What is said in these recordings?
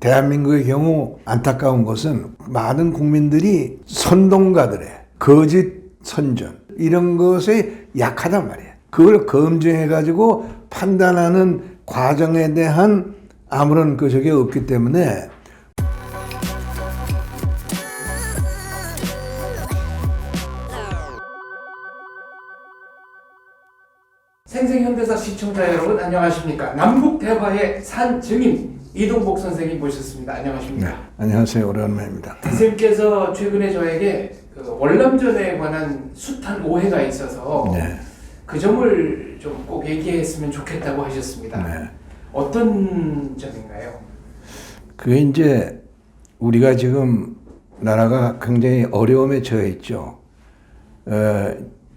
대한민국의 경우 안타까운 것은 많은 국민들이 선동가들의 거짓 선전 이런 것에 약하단 말이에요. 그걸 검증해가지고 판단하는 과정에 대한 아무런 적이 없기 때문에 생생현대사 시청자 여러분 안녕하십니까. 남북대화의 산증인 이동복 선생님 모셨습니다. 안녕하십니까. 네, 안녕하세요. 오랜만입니다. 선생님께서 최근에 저에게 그 월남전에 관한 숱한 오해가 있어서 네. 그 점을 좀 꼭 얘기했으면 좋겠다고 하셨습니다. 네. 어떤 점인가요? 그게 이제 우리가 지금 나라가 굉장히 어려움에 처해 있죠.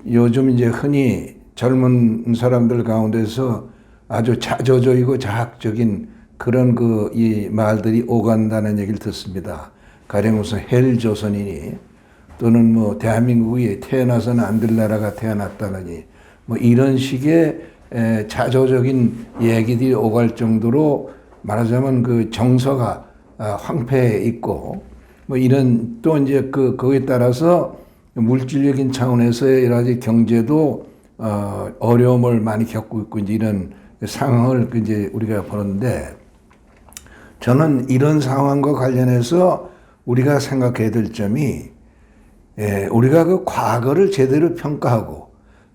요즘 이제 흔히 젊은 사람들 가운데서 아주 자조적이고 자학적인 그런 이 말들이 오간다는 얘기를 듣습니다. 가령 무슨 헬조선이니 또는 뭐 대한민국이 태어나서는 안 될 나라가 태어났다느니 뭐 이런 식의 자조적인 얘기들이 오갈 정도로 말하자면 그 정서가 황폐해 있고 뭐 이런 또 이제 거기에 따라서 물질적인 차원에서의 여러 가지 경제도 어려움을 많이 겪고 있고 이제 이런 상황을 이제 우리가 보는데 저는 이런 상황과 관련해서 우리가 생각해야 될 점이 우리가 그 과거를 제대로 평가하고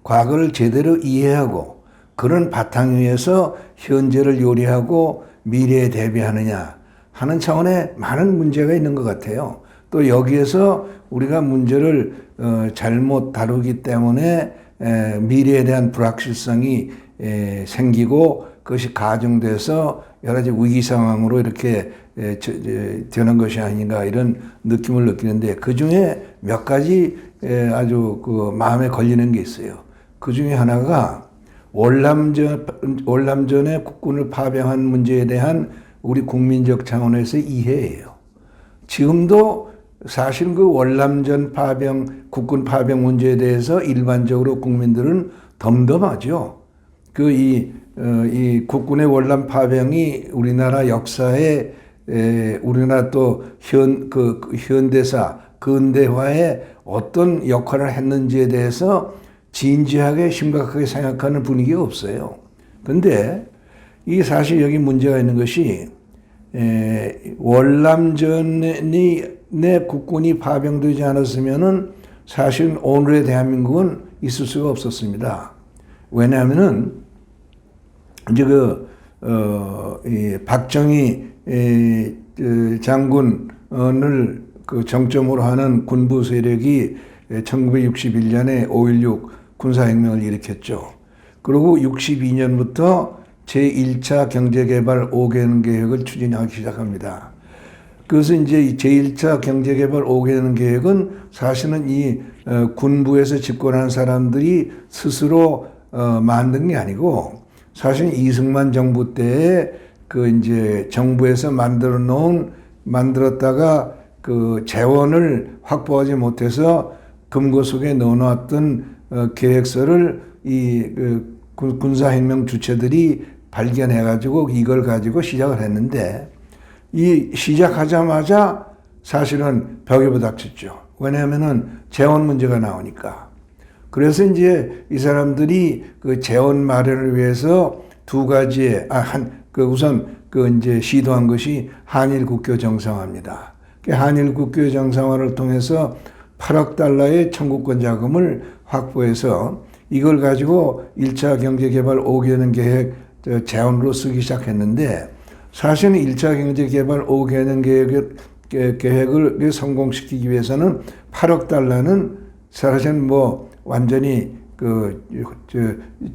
과거를 제대로 이해하고 그런 바탕 위에서 현재를 요리하고 미래에 대비하느냐 하는 차원에 많은 문제가 있는 것 같아요. 또 여기에서 우리가 문제를 잘못 다루기 때문에 미래에 대한 불확실성이 생기고 그것이 가중돼서 여러 가지 위기 상황으로 이렇게 되는 것이 아닌가 이런 느낌을 느끼는데 그 중에 몇 가지 아주 마음에 걸리는 게 있어요. 그 중에 하나가 월남전에 국군을 파병한 문제에 대한 우리 국민적 차원에서의 이해예요. 지금도 사실 그 월남전 국군 파병 문제에 대해서 일반적으로 국민들은 덤덤하죠. 이 국군의 월남 파병이 우리나라 역사에 우리나라 또 현대사 근대화에 어떤 역할을 했는지에 대해서 진지하게 심각하게 생각하는 분위기가 없어요. 그런데 이 사실 여기 문제가 있는 것이 월남전에 국군이 파병되지 않았으면은 사실 오늘의 대한민국은 있을 수가 없었습니다. 왜냐하면은 이제 이 박정희 장군을 정점으로 하는 군부 세력이 1961년에 5.16 군사혁명을 일으켰죠. 그리고 62년부터 제1차 경제개발 5개년 계획을 추진하기 시작합니다. 그래서 이제 제1차 경제개발 5개년 계획은 사실은 이 군부에서 집권한 사람들이 스스로 만든 게 아니고 사실 이승만 정부 때에 이제 정부에서 만들었다가 그 재원을 확보하지 못해서 금고속에 넣어놨던 계획서를 이 군사혁명 주체들이 발견해가지고 이걸 가지고 시작을 했는데 이 시작하자마자 사실은 벽에 부닥쳤죠. 왜냐하면은 재원 문제가 나오니까. 그래서 이제 이 사람들이 그 재원 마련을 위해서 두 가지의 우선 이제 시도한 것이 한일 국교 정상화입니다. 한일 국교 정상화를 통해서 8억 달러의 청구권 자금을 확보해서 이걸 가지고 1차 경제개발 5개년 계획 재원으로 쓰기 시작했는데 사실은 1차 경제개발 5개년 계획을 성공시키기 위해서는 8억 달러는 사실은 뭐 완전히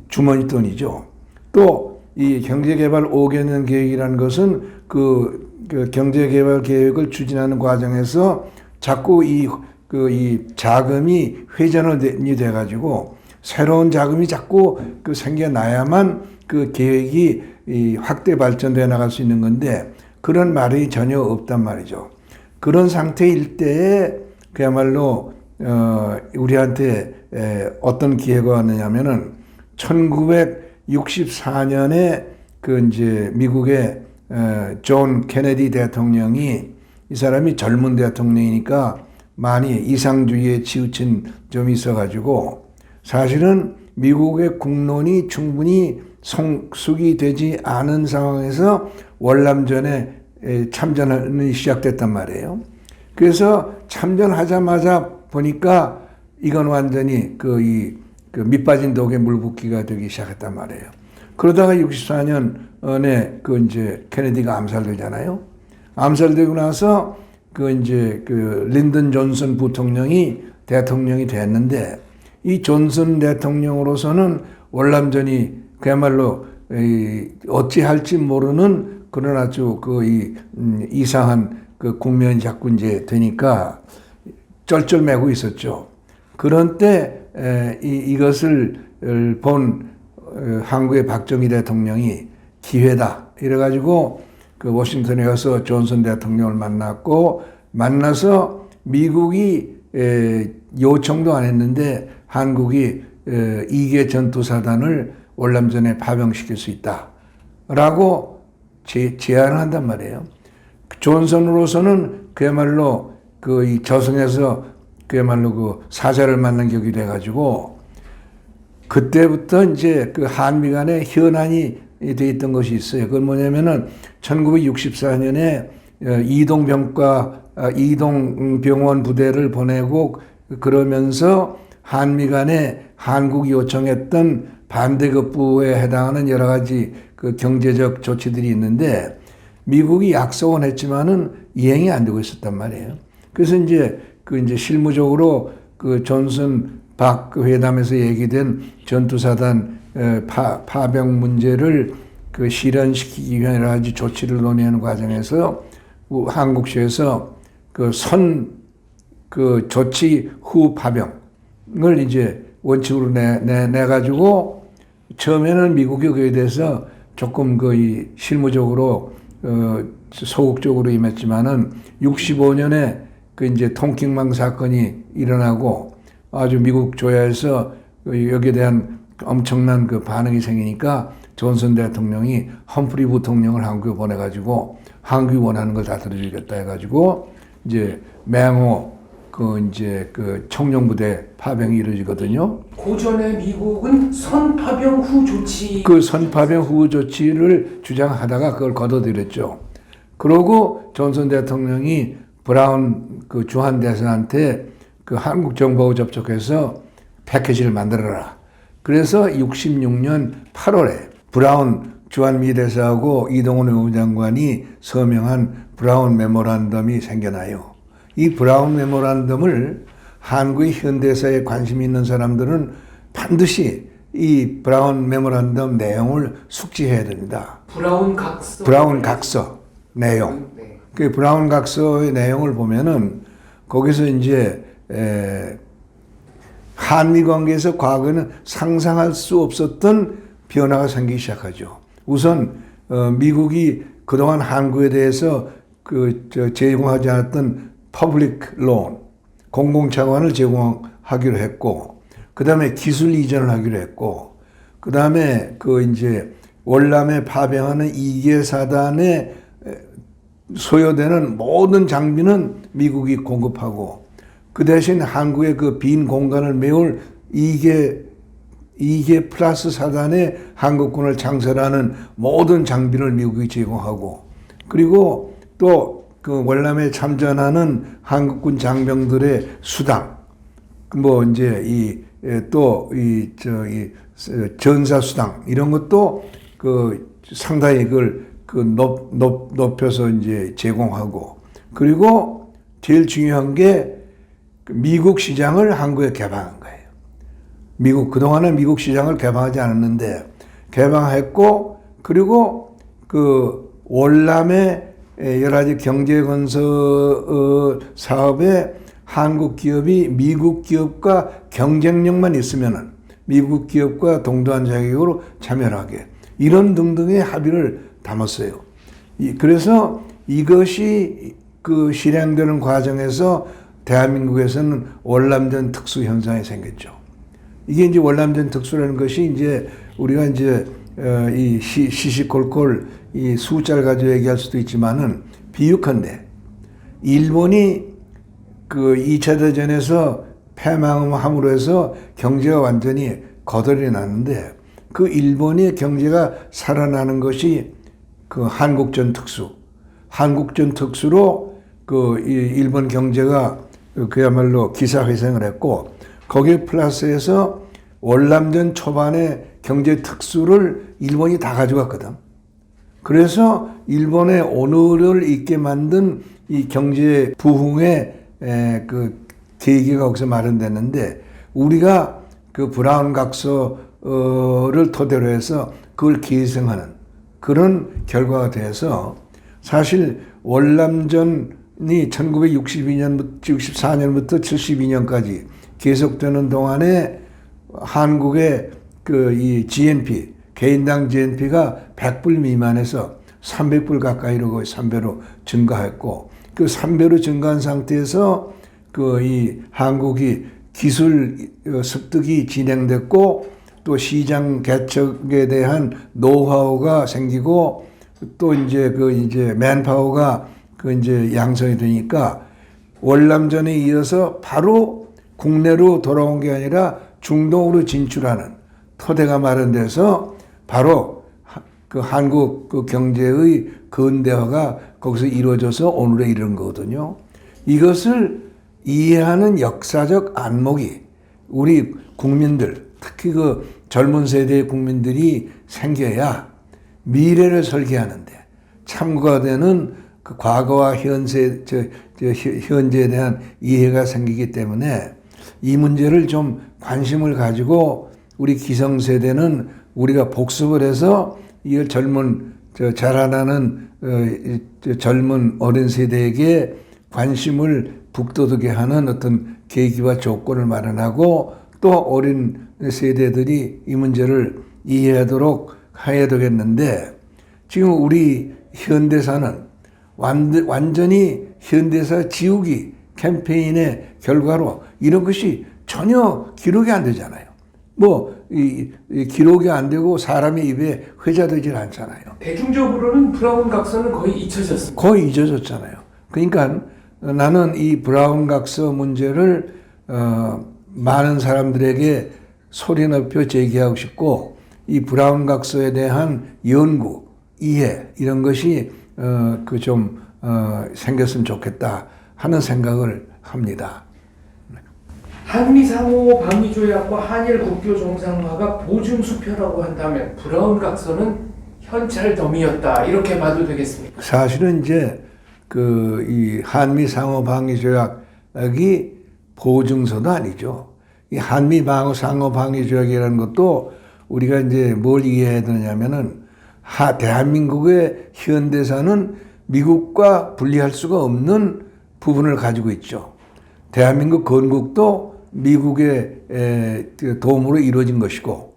주머니 돈이죠. 또 이 경제개발 5개년 계획이라는 것은 그 경제개발 계획을 추진하는 과정에서 자꾸 이 자금이 회전이 돼가지고 새로운 자금이 자꾸 생겨나야만 그 계획이 확대 발전돼 나갈 수 있는 건데 그런 말이 전혀 없단 말이죠. 그런 상태일 때에 그야말로 우리한테 어떤 기회가 왔느냐면은 1964년에 이제 미국의 존 케네디 대통령이 이 사람이 젊은 대통령이니까 많이 이상주의에 치우친 점이 있어가지고 사실은 미국의 국론이 충분히 성숙이 되지 않은 상황에서 월남전에 참전이 시작됐단 말이에요. 그래서 참전하자마자 보니까 이건 완전히 그 밑빠진 독에 물 붓기가 되기 시작했단 말이에요. 그러다가 64년에 그 이제 케네디가 암살되잖아요. 암살되고 나서 그 이제 그 린든 존슨 부통령이 대통령이 됐는데 이 존슨 대통령으로서는 월남전이 그야말로 어찌할지 모르는 그런 아주 이상한 그 국면이 자꾸 이제 되니까 쩔쩔매고 있었죠. 그런 때 이것을 본 한국의 박정희 대통령이 기회다 이래가지고 그 워싱턴에 가서 존슨 대통령을 만나서 미국이 요청도 안 했는데 한국이 2개 전투사단을 월남전에 파병시킬 수 있다라고 제안을 한단 말이에요. 존슨으로서는 그야말로 이 저승에서 그야말로 그 사자를 만난 격이 돼가지고 그때부터 이제 그 한미 간에 현안이 돼 있던 것이 있어요. 그건 뭐냐면은 1964년에 이동병원 부대를 보내고 그러면서 한미 간에 한국이 요청했던 반대급부에 해당하는 여러 가지 그 경제적 조치들이 있는데 미국이 약속은 했지만은 이행이 안 되고 있었단 말이에요. 그래서 이제 실무적으로 그 존슨 박 회담에서 얘기된 전투사단 파병 문제를 그 실현시키기 위한 여러 가지 조치를 논의하는 과정에서 한국시에서 그 조치 후 파병을 이제 원칙으로 내가지고 처음에는 미국이 그에 대해서 조금 실무적으로 소극적으로 임했지만은 65년에 그 이제 통킹망 사건이 일어나고 아주 미국 조야에서 여기에 대한 엄청난 그 반응이 생기니까 존슨 대통령이 험프리 부통령을 한국에 보내가지고 한국이 원하는 걸 다 들어주겠다 해가지고 이제 맹호 그 청룡부대 파병이 이루어지거든요. 고전에 미국은 선파병 후 조치 그 선파병 후 조치를 주장하다가 그걸 거둬들였죠. 그러고 존슨 대통령이 브라운 그 주한 대사한테 그 한국 정부하고 접촉해서 패키지를 만들어라. 그래서 66년 8월에 브라운 주한미 대사하고 이동훈 외무장관이 서명한 브라운 메모란덤이 생겨나요. 이 브라운 메모란덤을 한국의 현대사에 관심 있는 사람들은 반드시 이 브라운 메모란덤 내용을 숙지해야 됩니다. 브라운 각서 내용. 네. 그 브라운 각서의 내용을 보면은 거기서 이제 한미 관계에서 과거에는 상상할 수 없었던 변화가 생기기 시작하죠. 우선 미국이 그동안 한국에 대해서 제공하지 않았던 퍼블릭 론, 공공차관을 제공하기로 했고, 그 다음에 기술 이전을 하기로 했고, 그 다음에 이제 월남에 파병하는 2개 사단에 소요되는 모든 장비는 미국이 공급하고, 그 대신 한국의 그 빈 공간을 메울 2개 플러스 사단에 한국군을 창설하는 모든 장비를 미국이 제공하고, 그리고 또 그 월남에 참전하는 한국군 장병들의 수당, 전사 수당 이런 것도 상당히 높여서 이제 제공하고, 그리고 제일 중요한 게 미국 시장을 한국에 개방한 거예요. 그동안은 미국 시장을 개방하지 않았는데 개방했고, 그리고 월남의 여러 가지 경제 건설 사업에 한국 기업이 미국 기업과 경쟁력만 있으면은 미국 기업과 동등한 자격으로 참여하게, 이런 등등의 합의를 담았어요. 그래서 이것이 실행되는 과정에서 대한민국에서는 월남전 특수 현상이 생겼죠. 이게 이제 월남전 특수라는 것이 이제 우리가 이제 이 시시콜콜 이 숫자를 가지고 얘기할 수도 있지만은 비유컨대 일본이 그 2차 대전에서 패망함으로 해서 경제가 완전히 거덜이 났는데 그 일본의 경제가 살아나는 것이 그 한국전 특수. 한국전 특수로 그 일본 경제가 그야말로 기사회생을 했고 거기에 플러스해서 월남전 초반에 경제 특수를 일본이 다 가져갔거든. 그래서 일본의 오늘을 있게 만든 이 경제 부흥의 그 계기가 거기서 마련됐는데 우리가 그 브라운 각서를 토대로 해서 그걸 계승하는 그런 결과가 돼서 사실 월남전이 1962년부터 64년부터 72년까지 계속되는 동안에 한국의 그 이 GNP 개인당 GNP가 100불 미만에서 300불 가까이로 거의 3배로 증가했고 그 3배로 증가한 상태에서 그 이 한국이 기술 습득이 진행됐고 또 시장 개척에 대한 노하우가 생기고 또 이제 그 이제 맨파워가 그 이제 양성이 되니까 월남전에 이어서 바로 국내로 돌아온 게 아니라 중동으로 진출하는 토대가 마련돼서 바로 그 한국 그 경제의 근대화가 거기서 이루어져서 오늘에 이른 거거든요. 이것을 이해하는 역사적 안목이 우리 국민들, 특히 그 젊은 세대의 국민들이 생겨야 미래를 설계하는데 참고가 되는 그 과거와 현재에 대한 이해가 생기기 때문에 이 문제를 좀 관심을 가지고 우리 기성세대는 우리가 복습을 해서 이걸 자라나는 젊은 어린 세대에게 관심을 북돋우게 하는 어떤 계기와 조건을 마련하고 또 어린 세대들이 이 문제를 이해하도록 해야 되겠는데 지금 우리 현대사는 완전히 현대사 지우기 캠페인의 결과로 이런 것이 전혀 기록이 안 되잖아요. 이 기록이 안 되고 사람의 입에 회자되질 않잖아요. 대중적으로는 브라운 각서는 거의 잊혀졌습니다. 거의 잊어졌잖아요. 그러니까 나는 이 브라운 각서 문제를 많은 사람들에게 소리 높여 제기하고 싶고 이 브라운 각서에 대한 연구, 이해 이런 것이 생겼으면 좋겠다 하는 생각을 합니다. 한미 상호 방위 조약과 한일 국교 정상화가 보증 수표라고 한다면 브라운 각서는 현찰 더미였다 이렇게 봐도 되겠습니까? 사실은 이제 이 한미 상호 방위 조약이 보증서도 아니죠. 이 한미 상호 방위 조약이라는 것도 우리가 이제 뭘 이해해야 되냐면은 대한민국의 현대사는 미국과 분리할 수가 없는 부분을 가지고 있죠. 대한민국 건국도 미국의 도움으로 이루어진 것이고,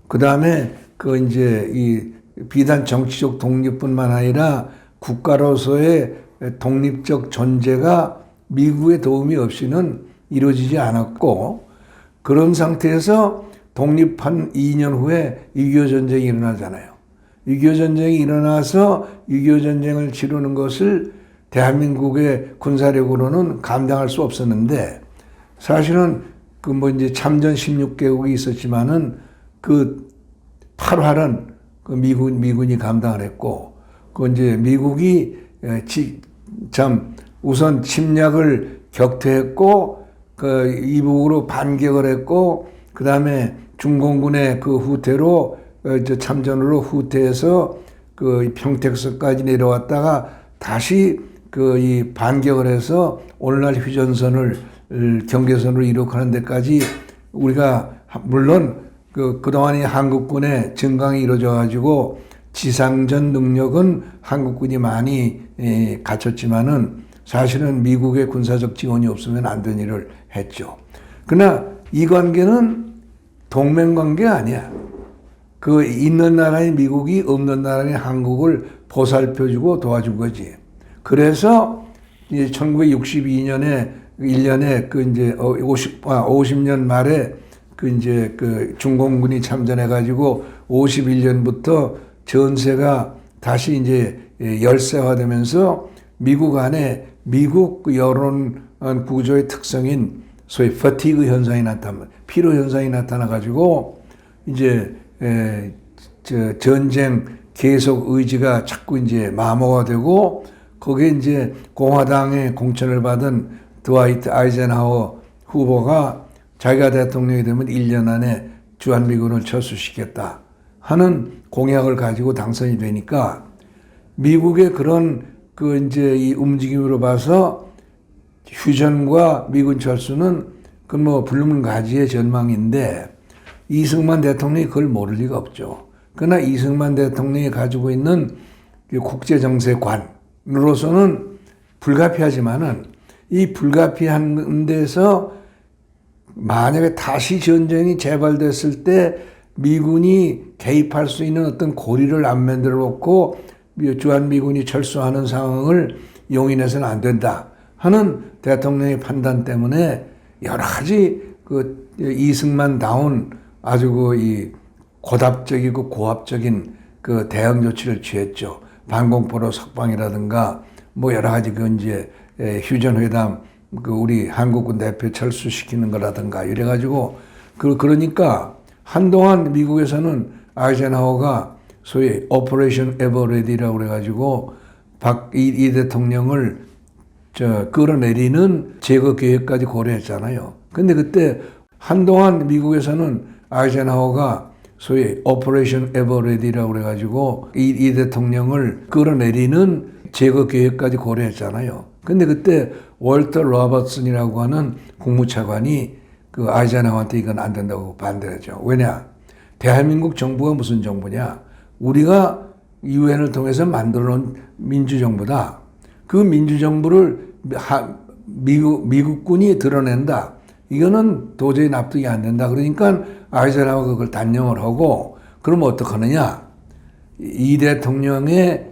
그 다음에 이 비단 정치적 독립뿐만 아니라 국가로서의 독립적 존재가 미국의 도움이 없이는 이루어지지 않았고, 그런 상태에서 독립한 2년 후에 6.25 전쟁이 일어나잖아요. 6.25 전쟁이 일어나서 6.25 전쟁을 치르는 것을 대한민국의 군사력으로는 감당할 수 없었는데 사실은 이제 참전 16개국이 있었지만은 그 8활은 미군이 감당을 했고 이제 미국이 우선 침략을 격퇴했고 이북으로 반격을 했고 그 다음에 중공군의 그 후퇴로 참전으로 후퇴해서 평택서까지 내려왔다가 다시 이 반격을 해서 오늘날 휴전선을 경계선으로 이룩하는 데까지 우리가 물론 그동안이 한국군의 증강이 이루어져 가지고 지상전 능력은 한국군이 많이 갖췄지만은 사실은 미국의 군사적 지원이 없으면 안 된 일을 했죠. 그러나 이 관계는 동맹관계가 아니야. 있는 나라인 미국이 없는 나라인 한국을 보살펴주고 도와준 거지. 그래서 이제 1962년에 1년에 50년 말에 그 이제 그 중공군이 참전해가지고 51년부터 전세가 다시 이제 열세화되면서 미국 안에 미국 그 여론 구조의 특성인 소위 퍼티그 현상이 피로 현상이 나타나가지고 이제 전쟁 계속 의지가 자꾸 이제 마모가 되고 거기에 이제 공화당의 공천을 받은 드와이트 아이젠하워 후보가 자기가 대통령이 되면 1년 안에 주한미군을 철수시켰다 하는 공약을 가지고 당선이 되니까 미국의 그런 그 이제 이 움직임으로 봐서 휴전과 미군 철수는 그 뭐 불문가지의 전망인데 이승만 대통령이 그걸 모를 리가 없죠. 그러나 이승만 대통령이 가지고 있는 국제정세관으로서는 불가피하지만은 이 불가피한 데서 만약에 다시 전쟁이 재발됐을 때 미군이 개입할 수 있는 어떤 고리를 안 만들어 놓고 주한미군이 철수하는 상황을 용인해서는 안 된다 하는 대통령의 판단 때문에 여러 가지 그 이승만다운 아주 그 이 고답적이고 고압적인 그 대응 조치를 취했죠. 방공포로 석방이라든가 뭐 여러 가지 그 이제 휴전회담 그 우리 한국군 대표 철수시키는 거라든가 이래가지고 그러니까 한동안 미국에서는 아이젠하워가 소위 오퍼레이션 에버레디라고 그래가지고 이 대통령을 끌어내리는 제거 계획까지 고려했잖아요. 근데 그때 한동안 미국에서는 아이젠하워가 소위 오퍼레이션 에버레디라고 그래가지고 이 대통령을 끌어내리는 제거 계획까지 고려했잖아요. 근데 그때 월터 로버슨이라고 하는 국무차관이 그 아이젠하워한테 이건 안 된다고 반대하죠. 왜냐? 대한민국 정부가 무슨 정부냐? 우리가 유엔을 통해서 만들어 놓은 민주정부다. 그 민주정부를 미국군이 드러낸다. 이거는 도저히 납득이 안 된다. 그러니까 아이젠하워가 그걸 단념을 하고 그럼 어떡하느냐? 이 대통령의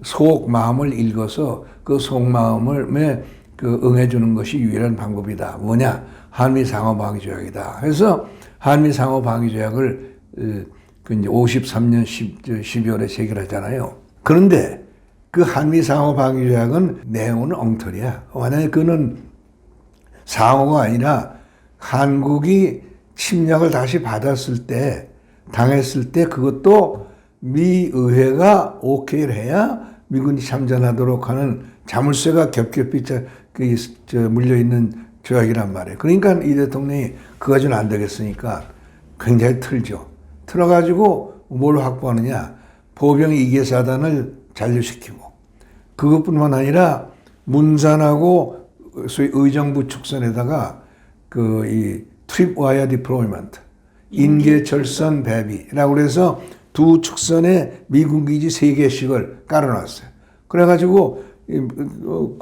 속마음을 읽어서 그 속마음을 그 응해주는 것이 유일한 방법이다. 뭐냐? 한미상호방위조약이다. 그래서 한미상호방위조약을 그 이제 53년 12월에 체결하잖아요. 그런데 그 한미상호방위조약은 내용은 엉터리야. 만약에 그는 상호가 아니라 한국이 침략을 다시 받았을 때, 당했을 때 그것도 미 의회가 오케이를 해야 미군이 참전하도록 하는 자물쇠가 겹겹이 물려있는 조약이란 말이에요. 그러니까 이 대통령이 그거 가지고는 안 되겠으니까 굉장히 틀죠. 틀어가지고 뭘 확보하느냐. 보병 2개 사단을 잔류시키고 그것뿐만 아니라 문산하고 소위 의정부 축선에다가 그 이 트립와이어 디플로이먼트 인계철선 배비라고 그래서 두 축선에 미군기지 3개씩을 깔아놨어요. 그래가지고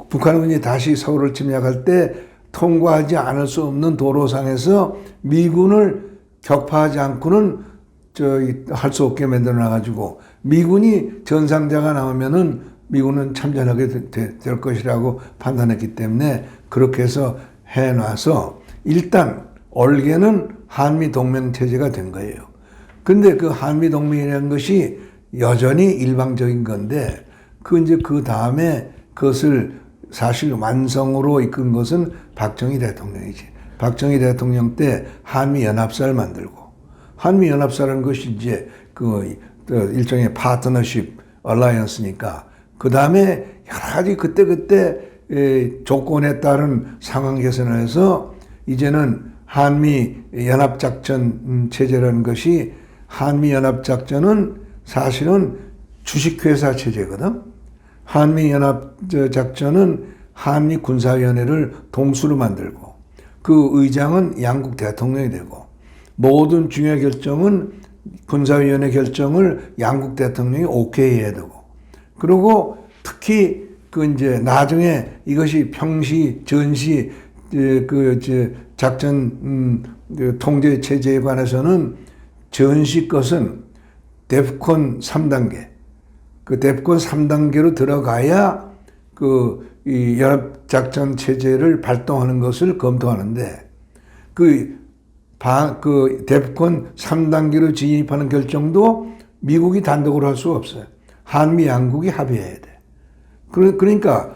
북한군이 다시 서울을 침략할 때 통과하지 않을 수 없는 도로상에서 미군을 격파하지 않고는 할 수 없게 만들어놔가지고 미군이 전상자가 나오면은 미군은 참전하게 될 것이라고 판단했기 때문에 그렇게 해서 해놔서 일단 얼개는 한미동맹체제가 된 거예요. 근데 그 한미동맹이라는 것이 여전히 일방적인 건데 그 다음에 그것을 사실 완성으로 이끈 것은 박정희 대통령이지. 박정희 대통령 때 한미연합사를 만들고 한미연합사라는 것이 이제 그 일종의 파트너십 얼라이언스니까 그 다음에 여러 가지 그때 조건에 따른 상황 개선을 해서 이제는 한미연합작전 체제라는 것이 한미연합작전은 사실은 주식회사 체제거든. 한미연합작전은 한미군사위원회를 동수로 만들고 그 의장은 양국 대통령이 되고 모든 중요 결정은 군사위원회 결정을 양국 대통령이 오케이 해야 되고 그리고 특히 그 이제 나중에 이것이 평시 전시 작전 통제 체제에 관해서는 전시 것은 데프콘 3단계 그 데프콘 3단계로 들어가야 이 연합작전 체제를 발동하는 것을 검토하는데 그 그 데프콘 3단계로 진입하는 결정도 미국이 단독으로 할 수가 없어요. 한미 양국이 합의해야 돼. 그러니까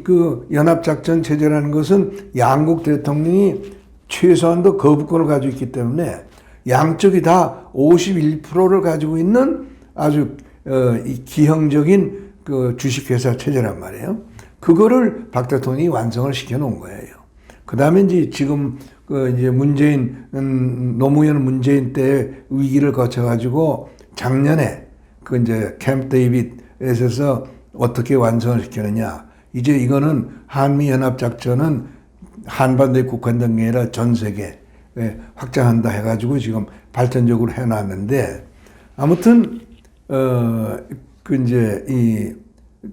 그 연합작전 체제라는 것은 양국 대통령이 최소한도 거부권을 가지고 있기 때문에 양쪽이 다 51%를 가지고 있는 아주 기형적인 그 주식회사 체제란 말이에요. 그거를 박 대통령이 완성을 시켜놓은 거예요. 그 다음에 이제 지금 이제 노무현 문재인 때 위기를 거쳐가지고 작년에 그 이제 캠프 데이빗에서 어떻게 완성을 시키느냐. 이제 이거는 한미연합작전은 한반도에 국한된 게 아니라 전 세계에 확장한다 해가지고 지금 발전적으로 해놨는데 아무튼,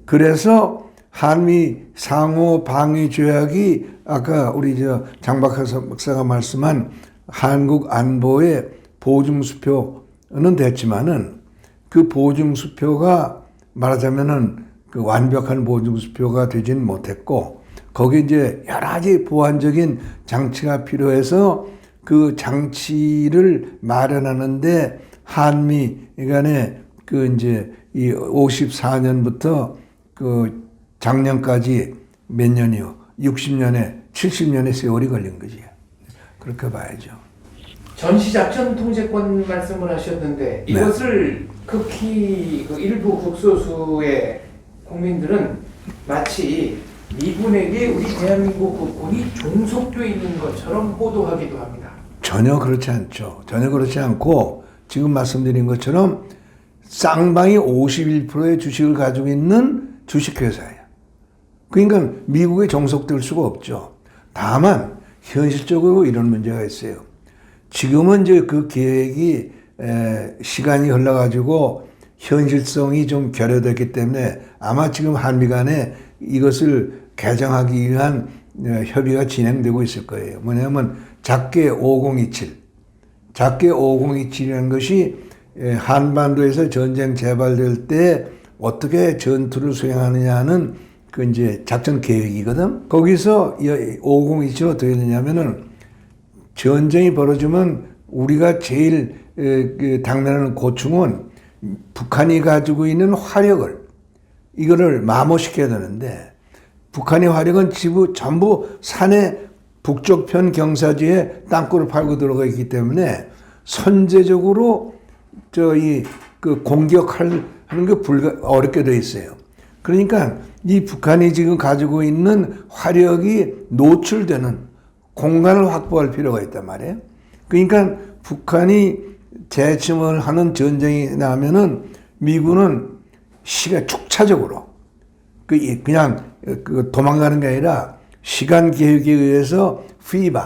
그래서 한미 상호 방위 조약이 아까 우리 장박하 박사가 말씀한 한국 안보의 보증수표는 됐지만은 그 보증수표가 말하자면은 그 완벽한 보증수표가 되지는 못했고 거기에 이제 여러 가지 보완적인 장치가 필요해서 그 장치를 마련하는데 한미 간에 이 54년부터 그 작년까지 몇 년이요? 60년에 70년의 세월이 걸린 거지. 그렇게 봐야죠. 전시작전 통제권 말씀을 하셨는데 이것을 극히 그 일부 극소수의 국민들은 마치 미군에게 우리 대한민국 국군이 종속돼 있는 것처럼 보도하기도 합니다. 전혀 그렇지 않죠. 전혀 그렇지 않고 지금 말씀드린 것처럼 쌍방이 51%의 주식을 가지고 있는 주식회사예요. 그러니까 미국에 종속될 수가 없죠. 다만 현실적으로 이런 문제가 있어요. 지금은 이제 그 계획이 시간이 흘러가지고 현실성이 좀 결여됐기 때문에 아마 지금 한미 간에 이것을 개정하기 위한 협의가 진행되고 있을 거예요. 뭐냐면 작게 5027. 작게 5027이라는 것이 한반도에서 전쟁 재발될 때 어떻게 전투를 수행하느냐는 그 이제 작전 계획이거든. 거기서 5027은 어떻게 되냐면은 전쟁이 벌어지면 우리가 제일 당면하는 고충은 북한이 가지고 있는 화력을 이거를 마모시켜야 되는데 북한의 화력은 전부 산의 북쪽편 경사지에 땅굴을 파고 들어가 있기 때문에 선제적으로 그 공격하는 게 어렵게 돼 있어요. 그러니까 이 북한이 지금 가지고 있는 화력이 노출되는 공간을 확보할 필요가 있단 말이에요. 그러니까 북한이 재침을 하는 전쟁이 나면은 미군은 축차적으로 그냥 도망가는 게 아니라 시간 계획에 의해서 FIBA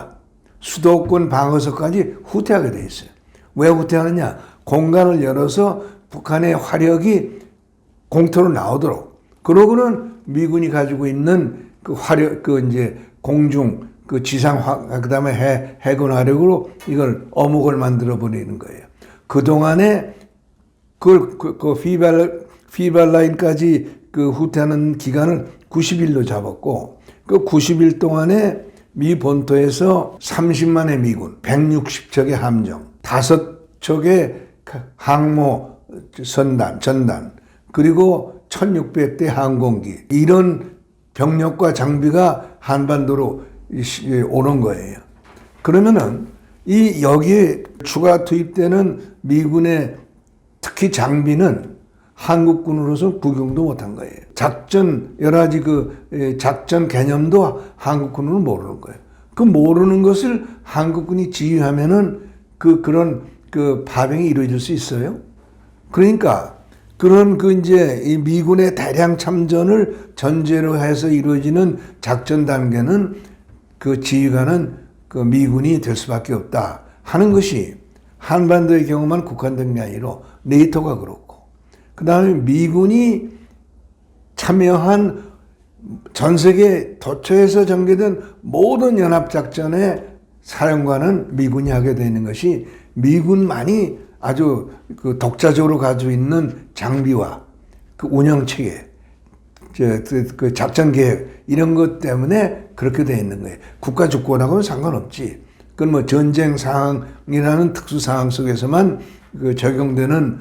수도권 방어선까지 후퇴하게 돼 있어요. 왜 후퇴하느냐? 공간을 열어서 북한의 화력이 공터로 나오도록. 그러고는 미군이 가지고 있는 그 화력, 공중, 지상, 그다음에 해군 화력으로 이걸 어묵을 만들어 버리는 거예요. 그동안에 FIBA 라인까지 후퇴하는 기간을 90일로 잡았고, 그 90일 동안에 미 본토에서 30만의 미군, 160척의 함정, 5척의 항모 전단, 그리고 1600대 항공기, 이런 병력과 장비가 한반도로 오는 거예요. 그러면은 여기에 추가 투입되는 미군의 특히 장비는 한국군으로서 구경도 못한 거예요. 여러 가지 작전 개념도 한국군으로는 모르는 거예요. 그 모르는 것을 한국군이 지휘하면은 그런 파병이 이루어질 수 있어요. 그러니까 그런 이 미군의 대량 참전을 전제로 해서 이루어지는 작전 단계는 그 지휘관은 미군이 될 수밖에 없다 하는 것이 한반도의 경우만 국한된 게 아니라 네이토가 그렇고, 그 다음에 미군이 참여한 전 세계 도처에서 전개된 모든 연합작전의 사령관은 미군이 하게 되는 것이 미군만이 아주 독자적으로 가지고 있는 장비와 운영체계, 작전 계획 이런 것 때문에 그렇게 되어 있는 거예요. 국가 주권하고는 상관없지. 그건 뭐 전쟁 상황이라는 특수 상황 속에서만 그 적용되는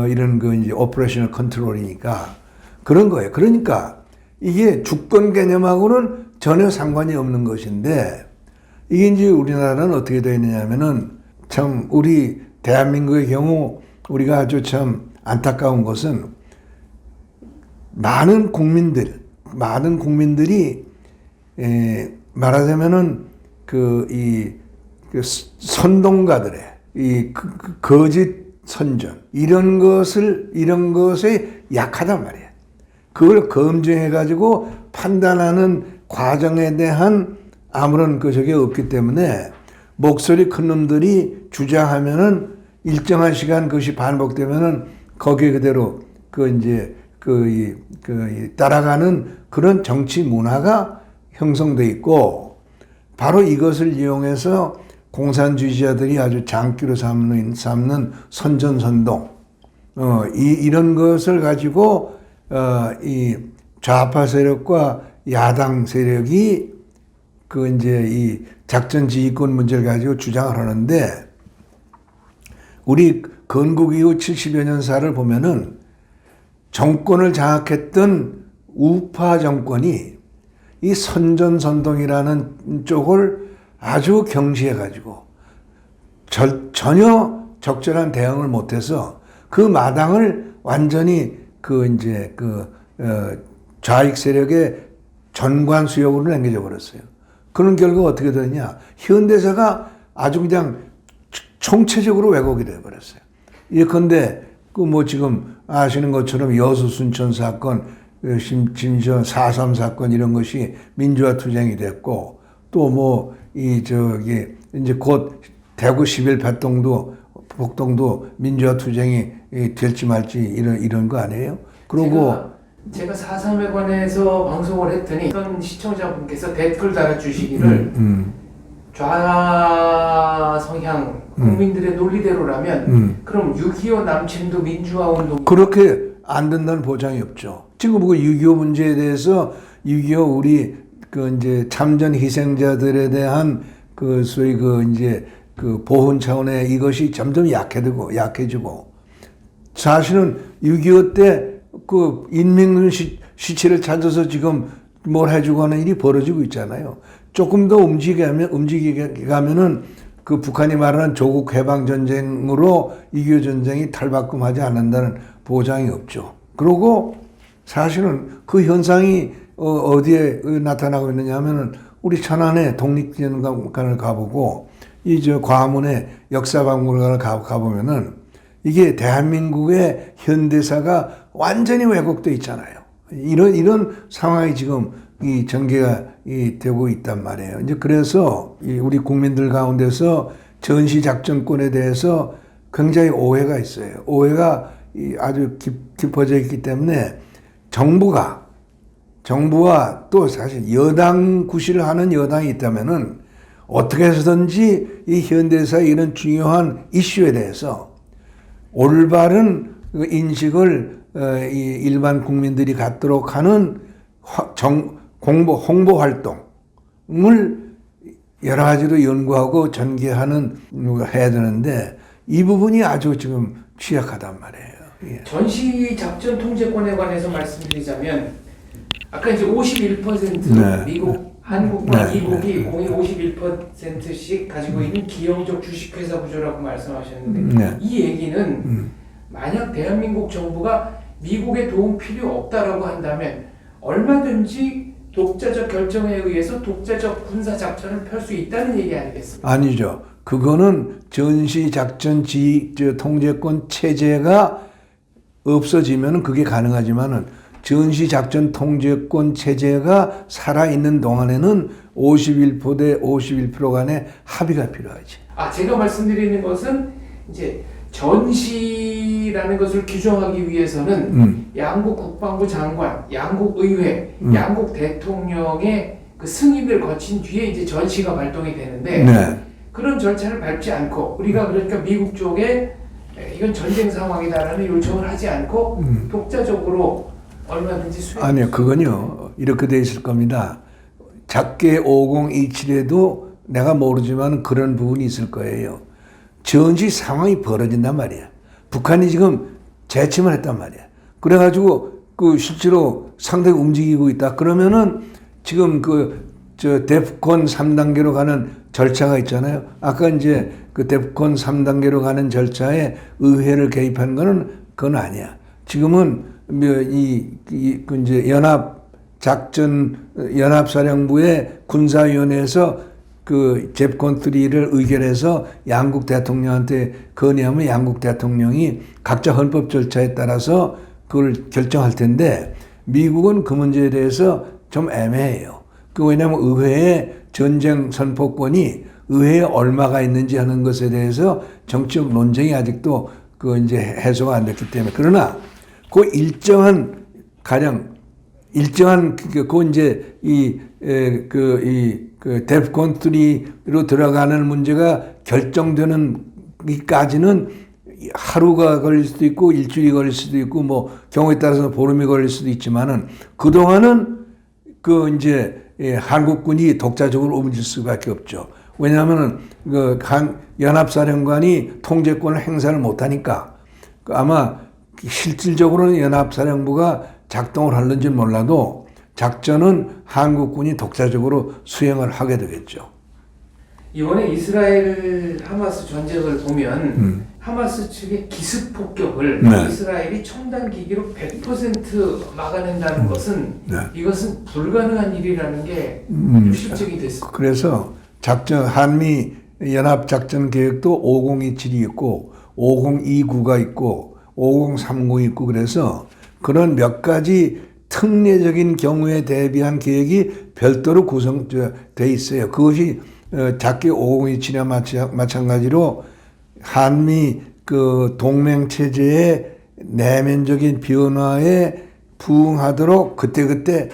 이런 그 이제 오퍼레이셔널 컨트롤이니까 그런 거예요. 그러니까 이게 주권 개념하고는 전혀 상관이 없는 것인데 이게 이제 우리나라는 어떻게 되어 있느냐면은 참 우리 대한민국의 경우 우리가 아주 참 안타까운 것은 많은 국민들이 말하자면은 그 선동가들의 거짓 선전 이런 것에 약하단 말이에요. 그걸 검증해 가지고 판단하는 과정에 대한 아무런 저게 없기 때문에 목소리 큰 놈들이 주장하면은 일정한 시간 그것이 반복되면은 거기에 그대로 따라가는 그런 정치 문화가 형성돼 있고 바로 이것을 이용해서 공산주의자들이 아주 장기로 삼는 선전선동 이런 것을 가지고 이 좌파 세력과 야당 세력이 이 작전 지휘권 문제를 가지고 주장을 하는데 우리 건국 이후 70여 년사를 보면은 정권을 장악했던 우파 정권이 이 선전선동이라는 쪽을 아주 경시해 가지고 전혀 적절한 대응을 못해서 그 마당을 완전히 좌익 세력의 전관 수역으로 남겨져 버렸어요. 그런 결과가 어떻게 되느냐? 현대사가 아주 그냥 총체적으로 왜곡이 되어 버렸어요. 예컨대 지금 아시는 것처럼 여수 순천 사건, 심지어 4.3 사건 이런 것이 민주화 투쟁이 됐고 또 이제 곧 대구 11 폭동도 민주화 투쟁이 될지 말지 이런 거 아니에요? 그리고 제가 4.3에 관해서 방송을 했더니 어떤 시청자분께서 댓글 달아주시기를 좌 성향 국민들의 논리대로라면 그럼 6.25 남침도 민주화 운동 그렇게 안 된다는 보장이 없죠. 지금 6.25 문제에 대해서 6.25 우리 이제 참전 희생자들에 대한 소위 보훈 차원의 이것이 점점 약해지고 사실은 6.25 때 인민 시체를 찾아서 지금 뭘 해주고 하는 일이 벌어지고 있잖아요. 조금 더 움직이게 가면은 북한이 말하는 조국 해방 전쟁으로 6.25 전쟁이 탈바꿈하지 않는다는 보장이 없죠. 그리고 사실은 그 현상이 어디에 나타나고 있느냐 하면은 우리 천안에 독립기념관을 가보고 과문에 역사박물관을 가보면은 이게 대한민국의 현대사가 완전히 왜곡되어 있잖아요. 이런 상황이 지금 전개가 되고 있단 말이에요. 이제 그래서 우리 국민들 가운데서 전시작전권에 대해서 굉장히 오해가 있어요. 오해가 아주 깊어져 있기 때문에 정부와 또 사실 여당 구실을 하는 여당이 있다면은 어떻게 해서든지 이 현대사의 이런 중요한 이슈에 대해서 올바른 인식을 일반 국민들이 갖도록 하는 홍보 활동을 여러 가지로 연구하고 전개하는 해야 되는데 이 부분이 아주 지금 취약하단 말이에요. 예. 전시 작전 통제권에 관해서 말씀드리자면 아까 이제 51% 네. 미국, 한국과 네. 미국이 공이 51%씩 가지고 있는 기형적 주식회사 구조라고 말씀하셨는데 네. 이 얘기는 만약 대한민국 정부가 미국의 도움 필요 없다라고 한다면 얼마든지 독자적 결정에 의해서 독자적 군사 작전을 펼 수 있다는 얘기 아니겠습니까? 아니죠. 그거는 전시작전 통제권 체제가 없어지면 그게 가능하지만은 전시작전 통제권 체제가 살아있는 동안에는 51% 대 51% 간의 합의가 필요하지. 제가 말씀드리는 것은 이제 전시라는 것을 규정하기 위해서는 양국 국방부 장관, 양국 의회, 양국 대통령의 그 승인을 거친 뒤에 이제 전시가 발동이 되는데 네. 그런 절차를 밟지 않고 우리가 그러니까 미국 쪽에 이건 전쟁 상황이다라는 요청을 하지 않고 독자적으로 얼마든지 수행. 아니요, 그건요 이렇게 돼 있을 겁니다. 작게 5027에도 내가 모르지만 그런 부분이 있을 거예요. 전시 상황이 벌어진단 말이야. 북한이 지금 재침을 했단 말이야. 그래가지고 그 실제로 상당히 움직이고 있다. 그러면은 지금 데프콘 3단계로 가는 절차가 있잖아요. 아까 이제 그 데프콘 3단계로 가는 절차에 의회를 개입하는 거는 그건 아니야. 지금은 이제 연합사령부의 군사위원회에서 그 데프콘 3를 의결해서 양국 대통령한테 건의하면 양국 대통령이 각자 헌법 절차에 따라서 그걸 결정할 텐데 미국은 그 문제에 대해서 좀 애매해요. 왜냐하면 의회에 전쟁 선포권이 의회에 얼마가 있는지 하는 것에 대해서 정치적 논쟁이 아직도 이제 해소가 안 됐기 때문에. 그러나 그 일정한 이제 데프콘 3로 들어가는 문제가 결정되는 까지는 하루가 걸릴 수도 있고 일주일이 걸릴 수도 있고 뭐 경우에 따라서 보름이 걸릴 수도 있지만은 그동안은 이제 한국군이 독자적으로 움직일 수밖에 없죠. 왜냐하면은 연합사령관이 통제권을 행사를 못하니까 아마 실질적으로는 연합사령부가 작동을 하는지는 몰라도 작전은 한국군이 독자적으로 수행을 하게 되겠죠. 이번에 이스라엘 하마스 전쟁을 보면 하마스 측의 기습 폭격을 네. 이스라엘이 첨단 기기로 100% 막아낸다는 것은 네. 이것은 불가능한 일이라는 게 실증이 됐습니다. 그래서 한미 연합 작전 계획도 5027이 있고 5029가 있고 5030이 있고 그래서 그런 몇 가지 특례적인 경우에 대비한 계획이 별도로 구성되어 있어요. 그것이 작게 5027과 마찬가지로 한미 동맹 체제의 내면적인 변화에 부응하도록 그때그때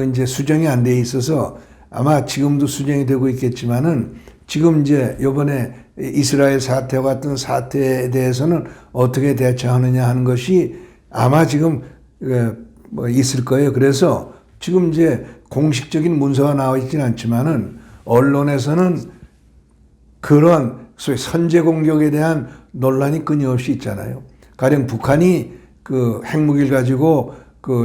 이제 수정이 안 돼 있어서 아마 지금도 수정이 되고 있겠지만은 지금 이제 이번에 이스라엘 사태와 같은 사태에 대해서는 어떻게 대처하느냐 하는 것이 아마 지금 있을 거예요. 그래서 지금 이제 공식적인 문서가 나와 있지는 않지만은 언론에서는 그런 소위 선제 공격에 대한 논란이 끊임없이 있잖아요. 가령 북한이 핵무기를 가지고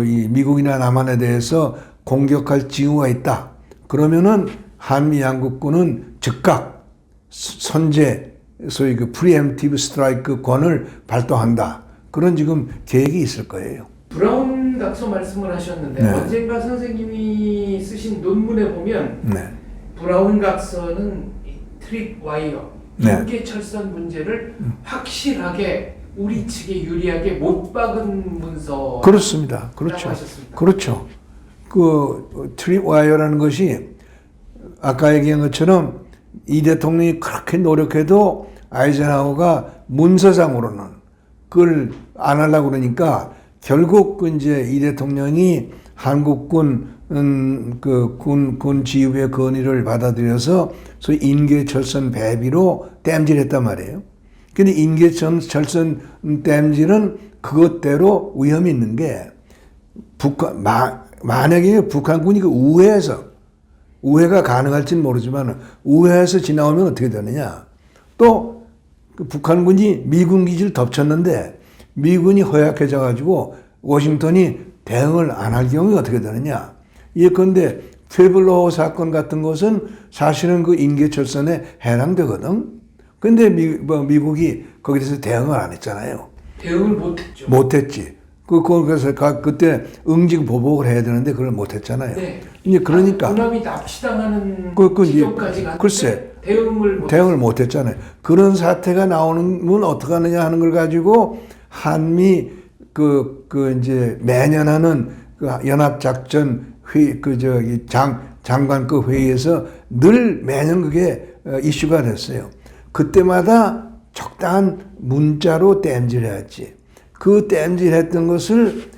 이 미국이나 남한에 대해서 공격할 징후가 있다. 그러면은 한미 양국군은 즉각 선제 소위 프리엠티브 스트라이크 권을 발동한다. 그런 지금 계획이 있을 거예요. 브라운 각서 말씀을 하셨는데 네. 언젠가 선생님이 쓰신 논문에 보면 네. 브라운 각서는 트립 와이어, 네. 인계 철선 문제를 확실하게 우리 측에 유리하게 못 박은 문서. 그렇습니다. 그렇죠. 하셨습니다. 그렇죠. 트립 와이어라는 것이 아까 얘기한 것처럼 이 대통령이 그렇게 노력해도 아이젠하워가 문서상으로는 그걸 안 하려고 그러니까 결국 이제 이 대통령이 한국군 군 지휘부의 건의를 받아들여서 소위 인계철선 배비로 땜질했단 말이에요. 근데 인계철선 땜질은 그것대로 위험이 있는 게 만약에 북한군이 우회가 가능할지는 모르지만 우회해서 지나오면 어떻게 되느냐. 또 북한군이 미군 기지를 덮쳤는데 미군이 허약해져 가지고 워싱턴이 대응을 안 할 경우에 어떻게 되느냐. 예컨대 푀블로 사건 같은 것은 사실은 인계철선에 해당되거든. 근데 미국이 거기에 대해서 대응을 안 했잖아요. 대응을 못했죠. 못했지. 그래서 그때 응징 보복을 해야 되는데 그걸 못했잖아요. 네. 이제 그러니까 군함이 납치당하는 지점까지 갔는데 글쎄 대응을 못했잖아요. 그런 사태가 나오는 어떻게 하느냐 하는 걸 가지고 한미 이제 매년 하는 연합작전 회의 장관급 회의에서 늘 매년 그게 이슈가 됐어요. 그때마다 적당한 문자로 땜질해야지. 그 땜질했던 것을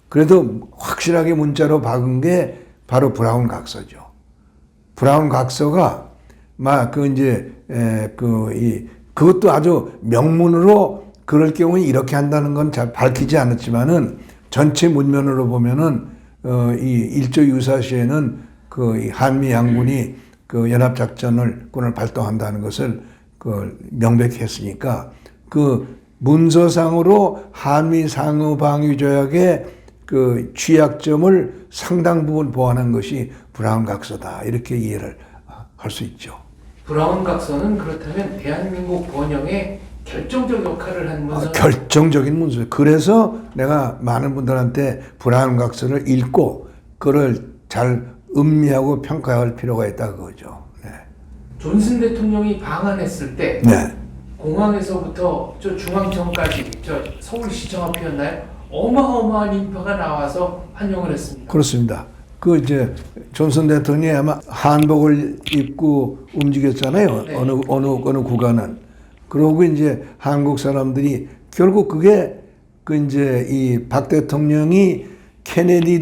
그래도 확실하게 문자로 박은 게 바로 브라운 각서죠. 브라운 각서가 그것도 아주 명문으로 그럴 경우에 이렇게 한다는 건 잘 밝히지 않았지만은 전체 문면으로 보면은 이 일조 유사시에는 이 한미 양군이 그 연합작전을 발동한다는 것을 그 명백히 했으니까 그 문서상으로 한미 상호방위조약의 그 취약점을 상당 부분 보완한 것이 브라운 각서다. 이렇게 이해를 할 수 있죠. 브라운 각서는 그렇다면 대한민국 번영에 결정적 역할을 한 문서. 결정적인 문서. 그래서 내가 많은 분들한테 브라운 각서를 읽고 그걸 잘 음미하고 평가할 필요가 있다 그거죠. 네. 존슨 대통령이 방한했을 때 네. 공항에서부터 저 중앙청까지 저 서울시청 앞이었나요? 어마어마한 인파가 나와서 환영을 했습니다. 그렇습니다. 그 이제 존슨 대통령이 아마 한복을 입고 움직였잖아요. 네. 어느 구간은. 그러고 이제 한국 사람들이 결국 그게 그 이제 이 박 대통령이 케네디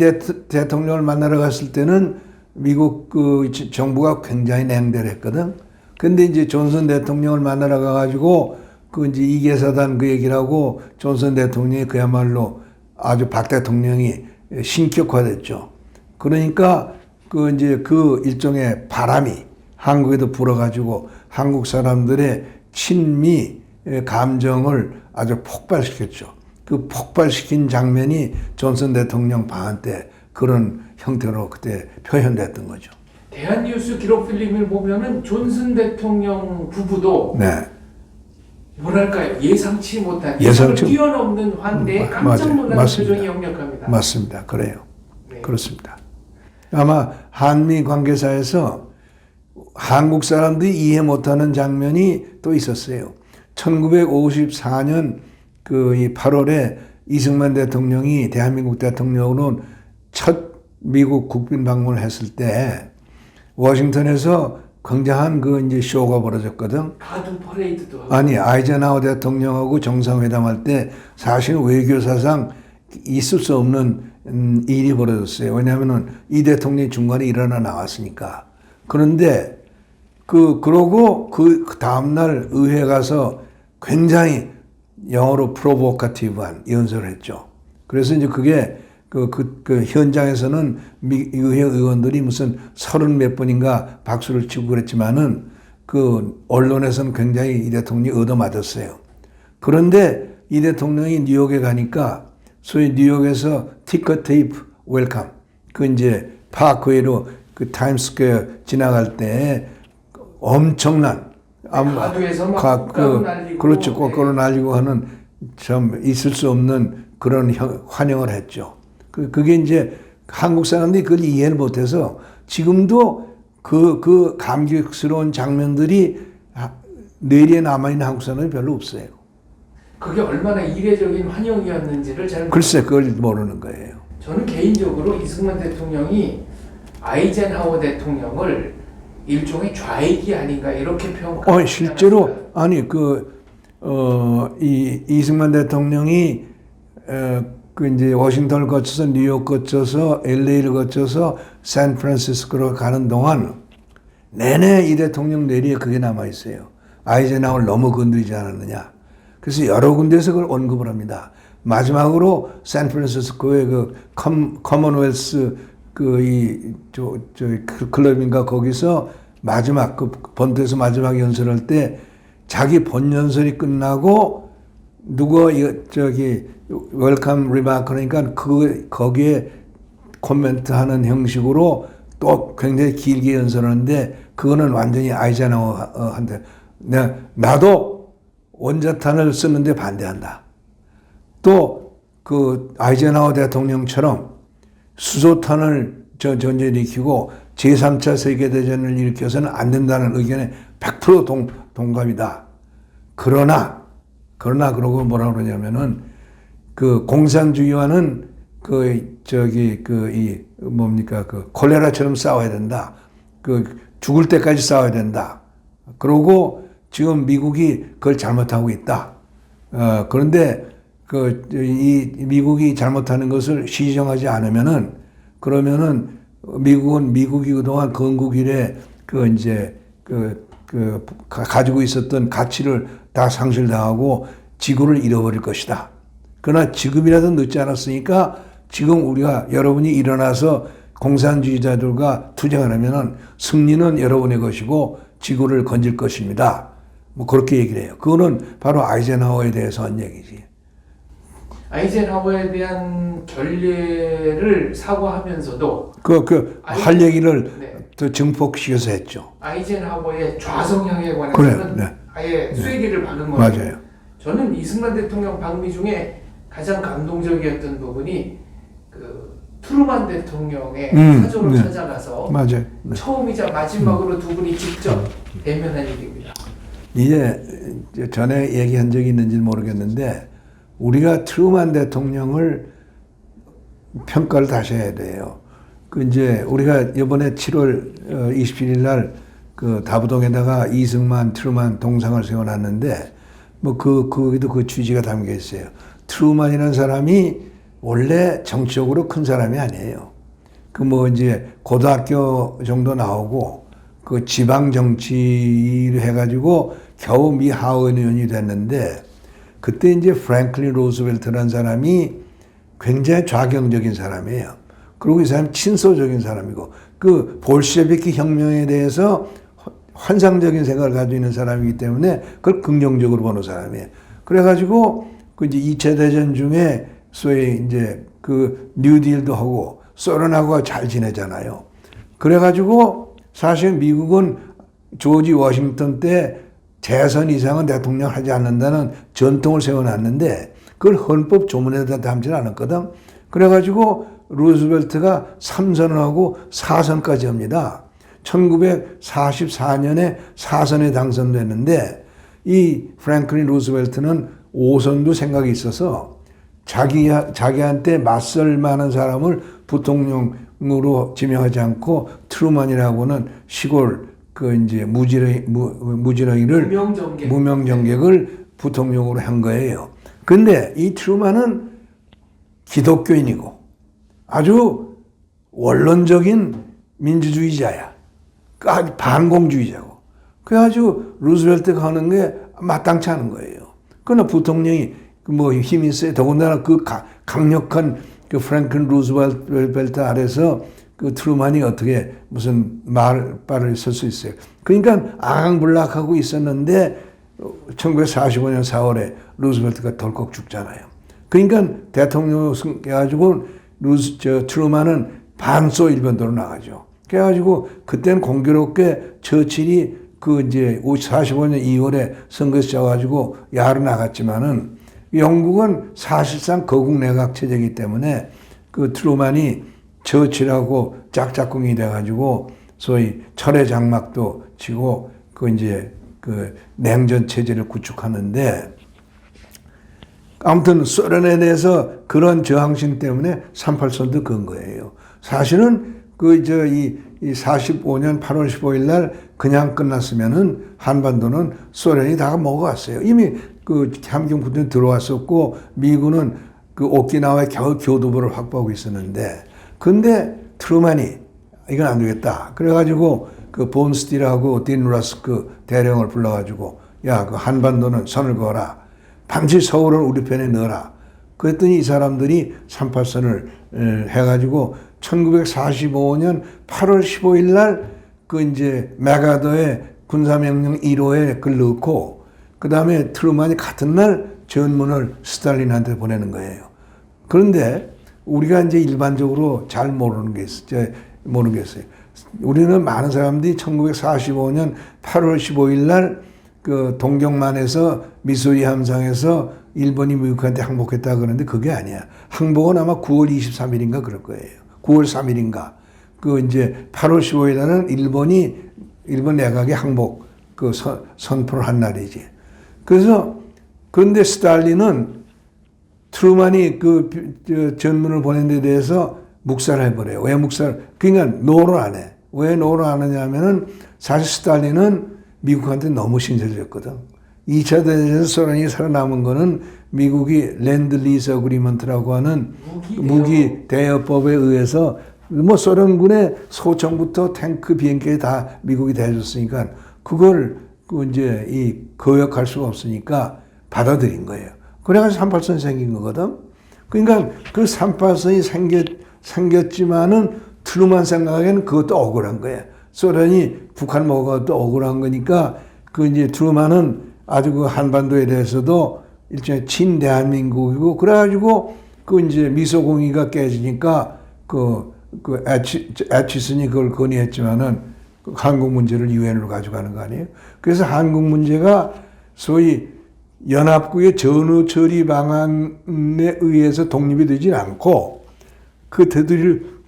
대통령을 만나러 갔을 때는 미국 그 정부가 굉장히 냉대를 했거든. 근데 이제 존슨 대통령을 만나러 가가지고 그 이제 이계사단 그 얘기를 하고 존슨 대통령이 그야말로 아주 박 대통령이 신격화됐죠. 그러니까 그 이제 그 일종의 바람이 한국에도 불어가지고 한국 사람들의 친미 감정을 아주 폭발시켰죠. 그 폭발시킨 장면이 존슨 대통령 방한 때 그런 형태로 그때 표현됐던 거죠. 대한뉴스 기록 필름을 보면은 존슨 대통령 부부도 네. 뭐랄까요, 예상치 못한 예상치 뛰어넘는 환대에 깜짝 놀라는 맞습니다. 표정이 역력합니다. 맞습니다. 그래요. 네. 그렇습니다. 아마 한미 관계사에서 한국 사람들이 이해 못하는 장면이 또 있었어요. 1954년 그 8월에 이승만 대통령이 대한민국 대통령으로 첫 미국 국빈 방문을 했을 때 워싱턴에서 굉장한 그 이제 쇼가 벌어졌거든. 가두 퍼레이드도 하고. 아니 아이젠하워 대통령하고 정상회담할 때 사실 외교사상 있을 수 없는 일이 벌어졌어요. 왜냐하면은 이 대통령이 중간에 일어나 나왔으니까. 그런데 그러고 그 다음날 의회 가서 굉장히 영어로 프로보카티브한 연설을 했죠. 그래서 이제 그게 그 현장에서는 의회 의원들이 무슨 30몇 분인가 박수를 치고 그랬지만은 그 언론에서는 굉장히 이 대통령이 얻어맞았어요. 그런데 이 대통령이 뉴욕에 가니까 소위 뉴욕에서 티커 테이프 웰컴 그 이제 파크웨이로 그 타임스퀘어 지나갈 때 엄청난 가두에서 막 꽃가루 날리고 그렇죠. 꽃가루 날리고 하는 참 있을 수 없는 그런 환영을 했죠. 그게 이제 한국 사람들이 그걸 이해를 못해서 지금도 그 감격스러운 장면들이 뇌리에 남아있는 한국 사람이 별로 없어요. 그게 얼마나 이례적인 환영이었는지를 잘 글쎄 그걸 모르는 거예요. 저는 개인적으로 이승만 대통령이 아이젠하워 대통령을 일종의 좌익이 아닌가 이렇게 평가합니다. 실제로 아니 이승만 대통령이 그 이제 워싱턴을 거쳐서 뉴욕 거쳐서 LA를 거쳐서 샌프란시스코로 가는 동안 내내 이 대통령 뇌리에 그게 남아 있어요. 아이젠하워를 너무 건드리지 않았느냐. 그래서 여러 군데서 그걸 언급을 합니다. 마지막으로 샌프란시스코의 그 커먼웰스 클럽인가 거기서 마지막 그 본토에서 마지막 연설할 때 자기 본 연설이 끝나고 누가 웰컴 리마크 그러니까 거기에 코멘트하는 형식으로 또 굉장히 길게 연설하는데 그거는 완전히 아이젠하워한테 나도 원자탄을 쓰는데 반대한다. 또 그 아이젠하워 대통령처럼 수소탄을 전쟁일으키고 제3차 세계대전을 일으켜서는 안 된다는 의견에 100% 동감이다. 그러나 그러고 뭐라 그러냐면은 그 공산주의와는 콜레라처럼 싸워야 된다. 죽을 때까지 싸워야 된다. 그러고 지금 미국이 그걸 잘못하고 있다. 그런데 이 미국이 잘못하는 것을 시정하지 않으면은 그러면은 미국은 미국이 그동안 건국 이래 가지고 있었던 가치를 다 상실당하고 지구를 잃어버릴 것이다. 그러나 지금이라도 늦지 않았으니까 지금 우리가 여러분이 일어나서 공산주의자들과 투쟁을 하면은 승리는 여러분의 것이고 지구를 건질 것입니다. 뭐 그렇게 얘기를 해요. 그거는 바로 아이젠하워에 대해서 한 얘기지. 아이젠하워에 대한 결례를 사과하면서도 할 얘기를 네. 더 증폭시켜서 했죠. 아이젠하워의 좌성향에 관해서는 그래, 네. 아예 쐐기를 박은 거예요. 맞아요. 저는 이승만 대통령 방미 중에 가장 감동적이었던 부분이 그 트루만 대통령의 사저로 네. 찾아가서 맞아요. 네. 처음이자 마지막으로 두 분이 직접 대면한 일입니다. 이제 전에 얘기한 적이 있는지 모르겠는데 우리가 트루만 대통령을 평가를 다시 해야 돼요. 그 이제 우리가 이번에 7월 27일 날 그 다부동에다가 이승만, 트루만 동상을 세워놨는데 뭐 거기도 그 취지가 담겨 있어요. 트루만이라는 사람이 원래 정치적으로 큰 사람이 아니에요. 그 뭐 이제 고등학교 정도 나오고 그 지방 정치를 해가지고 겨우 미 하원 의원이 됐는데 그때 이제 프랭클린 루스벨트라는 사람이 굉장히 좌경적인 사람이에요. 그리고 이 사람이 친소적인 사람이고 그 볼셰비키 혁명에 대해서 환상적인 생각을 가지고 있는 사람이기 때문에 그걸 긍정적으로 보는 사람이에요. 그래가지고 그 이제 2차 대전 중에 소위 이제 그 뉴딜도 하고 소련하고 잘 지내잖아요. 그래가지고 사실 미국은 조지 워싱턴 때 재선 이상은 대통령 하지 않는다는 전통을 세워놨는데 그걸 헌법 조문에다 담지는 않았거든. 그래가지고 루스벨트가 3선을 하고 4선까지 합니다. 1944년에 4선에 당선됐는데 이 프랭클린 루스벨트는 5선도 생각이 있어서 자기한테 맞설 만한 사람을 부통령으로 지명하지 않고 트루만이라고는 시골 그 이제 무지렁이를 무명정객을 부통령으로 한 거예요. 근데 이 트루만은 기독교인이고 아주 원론적인 민주주의자야. 아주 반공주의자고. 그래가지고 루스벨트가 하는 게 마땅치 않은 거예요. 그러나 부통령이 뭐 힘이 있어요. 더군다나 그 강력한 그 프랭클린 루스벨트 아래서 그 트루만이 어떻게 무슨 말을 쓸 수 있어요. 그러니까 앙앙블락하고 있었는데 1945년 4월에 루스벨트가 덜컥 죽잖아요. 그러니까 대통령 해가지고 트루만은 반소 일변도로 나가죠. 그래가지고 그때는 공교롭게 처칠이 그 이제 45년 2월에 선거에서 져가지고 야로 나갔지만은 영국은 사실상 거국 내각 체제이기 때문에 그 트루만이 처칠하고 짝짝꿍이 돼가지고 소위 철의 장막도 치고 그 이제 그 냉전 체제를 구축하는데 아무튼 소련에 대해서 그런 저항심 때문에 38선도 건 거예요. 사실은 그 이 45년 8월 15일 날 그냥 끝났으면은 한반도는 소련이 다 먹어갔어요. 이미 그 함경부대는 들어왔었고 미군은 그 오키나와에 겨우 교두보를 확보하고 있었는데 근데 트루만이 이건 안 되겠다. 그래가지고 그 본스틸하고 딘 루스크 대령을 불러가지고 야, 그 한반도는 선을 그어라. 반드시 서울을 우리 편에 넣어라. 그랬더니 이 사람들이 38선을 해가지고 1945년 8월 15일 날 그 이제 메가더의 군사명령 1호에 그걸 넣고 그 다음에 트루만이 같은 날 전문을 스탈린한테 보내는 거예요. 그런데 우리가 이제 일반적으로 잘 모르는 게 있어요. 우리는 많은 사람들이 1945년 8월 15일 날 그 동경만에서 미소리 함상에서 일본이 미국한테 항복했다 그러는데 그게 아니야. 항복은 아마 9월 23일인가 그럴 거예요. 9월 3일인가. 그 이제 8월 15일 날은 일본 내각의 항복 그 선포를 한 날이지. 그런데 스탈린은 트루만이 그 전문을 보낸 데 대해서 묵살을 해버려요. 왜 그러니까 노를 안 해. 왜 노를 안 하냐면은 사실 스탈린은 미국한테 너무 신세졌거든. 2차 대전에서 소련이 살아남은 거는 미국이 랜드 리즈 어그리먼트라고 하는 무기 대여법에 의해서 뭐 소련군의 소총부터 탱크 비행기에 다 미국이 대해줬으니까 그걸 그 이제 이 거역할 수가 없으니까 받아들인 거예요. 그래가지고 38선이 생긴 거거든. 그러니까 그 38선이 생겼지만은 트루만 생각에는 그것도 억울한 거예요. 소련이 북한 먹어도 억울한 거니까 그 이제 트루만은 아주 그 한반도에 대해서도 일종의 친대한민국이고 그래가지고 그 이제 미소공의가 깨지니까 그 애치슨이 그걸 건의했지만은 그 한국 문제를 유엔으로 가져가는 거 아니에요? 그래서 한국 문제가 소위 연합국의 전후 처리 방안에 의해서 독립이 되지 않고 그 테두리를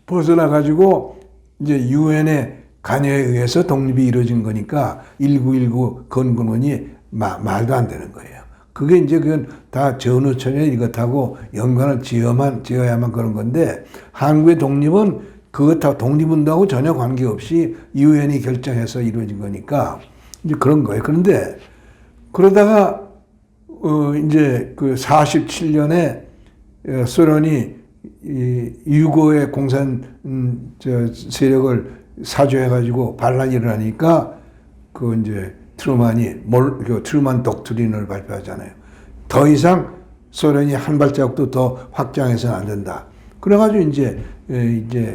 벗어나 가지고 이제 유엔의 관여에 의해서 독립이 이루어진 거니까 1919 건국원이 말도 안 되는 거예요. 그게 이제 그건 다 전후 처리 이것하고 연관을 지어야만 그런 건데 한국의 독립은 그것하고 독립운동하고 전혀 관계없이 유엔이 결정해서 이루어진 거니까 이제 그런 거예요. 그런데 그러다가 이제 그 47년에 소련이 이 유고의 공산 세력을 사주해가지고 반란이 일어나니까 그 이제 트루만이 트루만 독트린을 발표하잖아요. 더 이상 소련이 한 발자국도 더 확장해서는 안 된다. 그래가지고 이제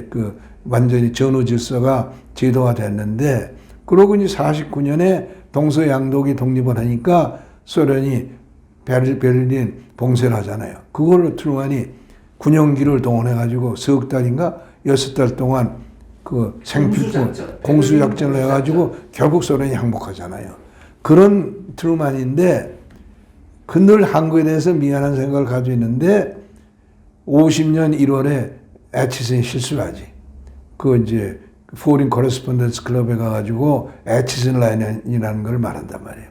그 완전히 전후 질서가 제도화 됐는데 그러고 이제 49년에 동서양독이 독립을 하니까 소련이 베를린 봉쇄를 하잖아요. 그걸로 트루만이 군용기를 동원해가지고 석 달인가 6달 동안 그 생필품 공수작전을 해가지고 결국 소련이 항복하잖아요. 그런 트루만인데 그 늘 한국에 대해서 미안한 생각을 가지고 있는데 50년 1월에 애치슨이 실수를 하지. 그 이제 포린 코레스폰던스 클럽에 가가지고 애치슨 라인이라는 걸 말한단 말이에요.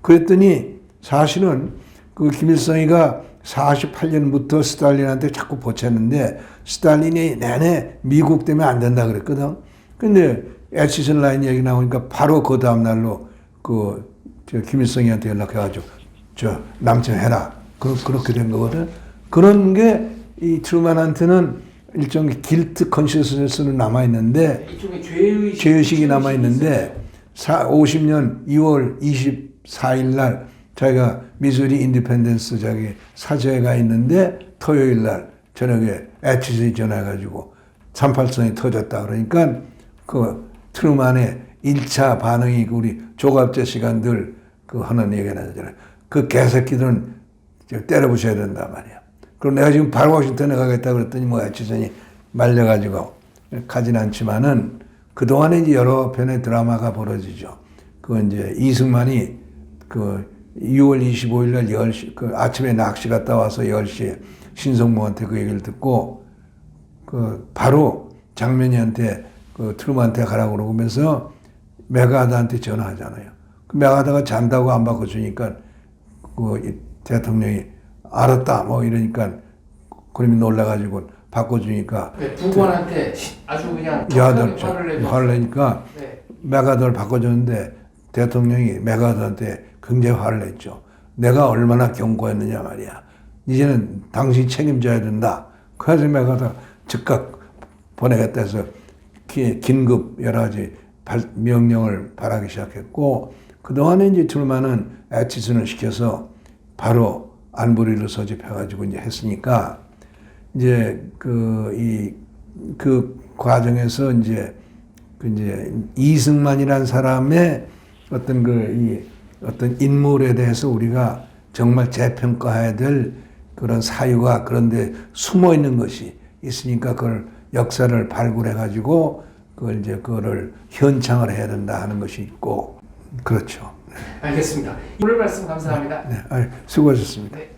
그랬더니 사실은 그 김일성이가 48년부터 스탈린한테 자꾸 보챘는데 스탈린이 내내 미국 때문에 안 된다 그랬거든. 근데 애치슨 라인 얘기 나오니까 바로 그 다음 날로 김일성이한테 연락해가지고 남청해라. 그렇게 된 거거든. 그런 게 이 트루만한테는 일종의 길트 컨시스너스는 남아있는데 죄의식이 남아있는데 50년 2월 24일 날 자기가 미주리 인디펜던스 자기 사저에가 있는데 토요일 날 저녁에 애치슨이 전화해가지고 38선이 터졌다 그러니까 그 트루만의 1차 반응이 우리 조갑제 시간들 그 하는 얘기가 나잖아요. 그 개새끼들은 때려부셔야 된단 말이야. 그럼 내가 지금 바로 워싱턴에 가겠다 그랬더니 뭐 애치슨이 말려가지고 가진 않지만은 그동안에 이제 여러 편의 드라마가 벌어지죠. 그 이제 이승만이 그 6월 25일 날 10시, 그 아침에 낚시 갔다 와서 10시에 신성모한테 그 얘기를 듣고 그 바로 장면이한테 그 트루만한테 가라고 그러면서 메가하다한테 전화하잖아요. 그 메가하다가 잔다고 안 바꿔주니까 그 대통령이 알았다 뭐 이러니까 그러면 놀라가지고 바꿔주니까 부관한테 아주 그냥 화를 내니까 네. 메가하다를 바꿔줬는데 대통령이 메가하다한테 굉장히 화를 냈죠. 내가 얼마나 경고했느냐 말이야. 이제는 당신이 책임져야 된다. 그래서 메가하다 즉각 보내겠다 해서 긴급 여러 가지 명령을 발하기 시작했고 그동안에 이제 트루만은 애치슨을 시켜서 바로 안보리를 소집해가지고 이제 했으니까 이제 그 과정에서 이제 이승만이라는 사람의 어떤 인물에 대해서 우리가 정말 재평가해야 될 그런 사유가 그런데 숨어 있는 것이 있으니까 그걸 역사를 발굴해가지고 그거를 현창을 해야 된다 하는 것이 있고 그렇죠. 알겠습니다. 오늘 말씀 감사합니다. 네, 수고하셨습니다. 네.